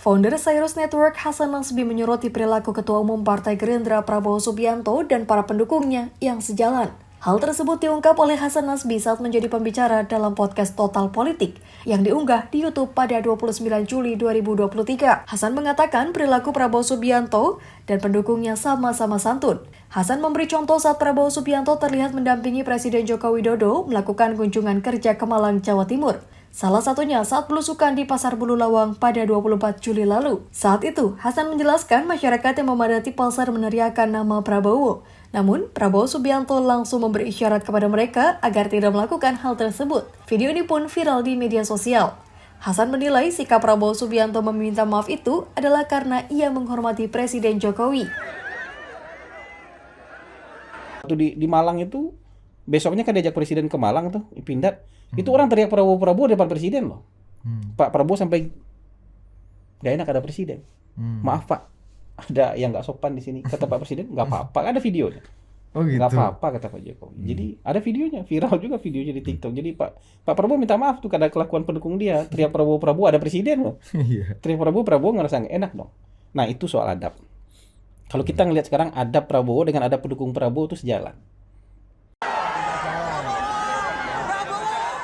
Founder Cyrus Network Hasan Nasbi menyoroti perilaku Ketua Umum Partai Gerindra Prabowo Subianto dan para pendukungnya yang sejalan. Hal tersebut diungkap oleh Hasan Nasbi saat menjadi pembicara dalam podcast Total Politik yang diunggah di YouTube pada 29 Juli 2023. Hasan mengatakan perilaku Prabowo Subianto dan pendukungnya sama-sama santun. Hasan memberi contoh saat Prabowo Subianto terlihat mendampingi Presiden Joko Widodo melakukan kunjungan kerja ke Malang, Jawa Timur. Salah satunya saat belusukan di Pasar Bulu Lawang pada 24 Juli lalu. Saat itu, Hasan menjelaskan masyarakat yang memadati pasar meneriakan nama Prabowo. Namun, Prabowo Subianto langsung memberi isyarat kepada mereka agar tidak melakukan hal tersebut. Video ini pun viral di media sosial. Hasan menilai sikap Prabowo Subianto meminta maaf itu adalah karena ia menghormati Presiden Jokowi. Di Malang itu, besoknya kan diajak Presiden ke Malang tuh, Pindad. Itu orang teriak Prabowo depan Presiden loh. Pak Prabowo sampai gak enak ada Presiden. Maaf Pak, ada yang gak sopan di sini. Kata Pak Presiden, gak apa-apa, ada videonya. Oh gitu. Gak apa-apa kata Pak Jokowi. Jadi ada videonya, viral juga videonya di TikTok. Jadi Pak Prabowo minta maaf tuh karena kelakuan pendukung dia. Teriak Prabowo ada Presiden loh. Teriak Prabowo ngerasa gak enak dong. Nah itu soal adab. Kalau kita ngelihat sekarang adab Prabowo dengan adab pendukung Prabowo itu sejalan.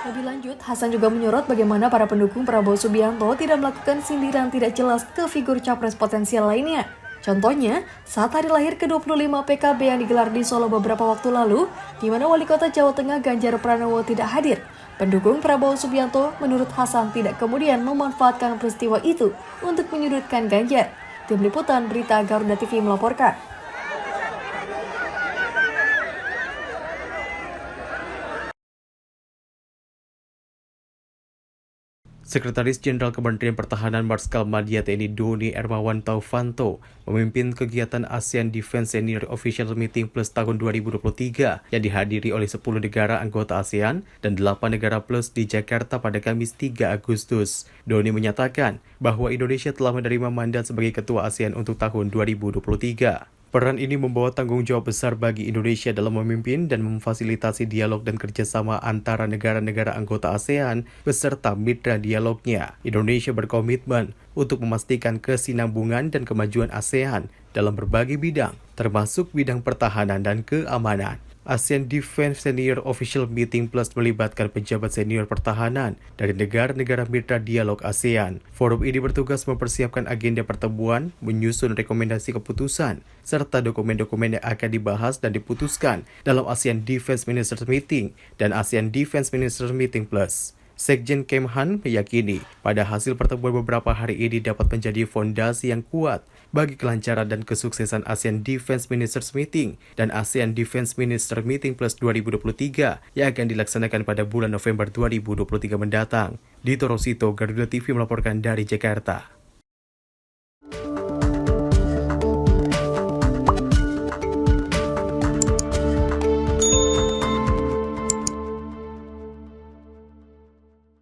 Lebih lanjut, Hasan juga menyorot bagaimana para pendukung Prabowo Subianto tidak melakukan sindiran tidak jelas ke figur capres potensial lainnya. Contohnya, saat hari lahir ke-25 PKB yang digelar di Solo beberapa waktu lalu, di mana Wali Kota Jawa Tengah Ganjar Pranowo tidak hadir. Pendukung Prabowo Subianto menurut Hasan tidak kemudian memanfaatkan peristiwa itu untuk menyudutkan Ganjar. Tim Liputan Berita Garuda TV melaporkan. Sekretaris Jenderal Kementerian Pertahanan Marskal Madya TNI Doni Hermawan Taufanto memimpin kegiatan ASEAN Defense Senior Official Meeting Plus tahun 2023 yang dihadiri oleh 10 negara anggota ASEAN dan 8 negara plus di Jakarta pada Kamis 3 Agustus. Doni menyatakan bahwa Indonesia telah menerima mandat sebagai Ketua ASEAN untuk tahun 2023. Peran ini membawa tanggung jawab besar bagi Indonesia dalam memimpin dan memfasilitasi dialog dan kerjasama antara negara-negara anggota ASEAN beserta mitra dialognya. Indonesia berkomitmen untuk memastikan kesinambungan dan kemajuan ASEAN dalam berbagai bidang, termasuk bidang pertahanan dan keamanan. ASEAN Defense Senior Official Meeting Plus melibatkan pejabat senior pertahanan dari negara-negara mitra dialog ASEAN. Forum ini bertugas mempersiapkan agenda pertemuan, menyusun rekomendasi keputusan, serta dokumen-dokumen yang akan dibahas dan diputuskan dalam ASEAN Defense Ministers Meeting dan ASEAN Defense Ministers Meeting Plus. Sekjen Kemhan meyakini pada hasil pertemuan beberapa hari ini dapat menjadi fondasi yang kuat bagi kelancaran dan kesuksesan ASEAN Defense Ministers Meeting dan ASEAN Defense Minister Meeting Plus 2023 yang akan dilaksanakan pada bulan November 2023 mendatang. Dito Rosito, Garuda TV melaporkan dari Jakarta.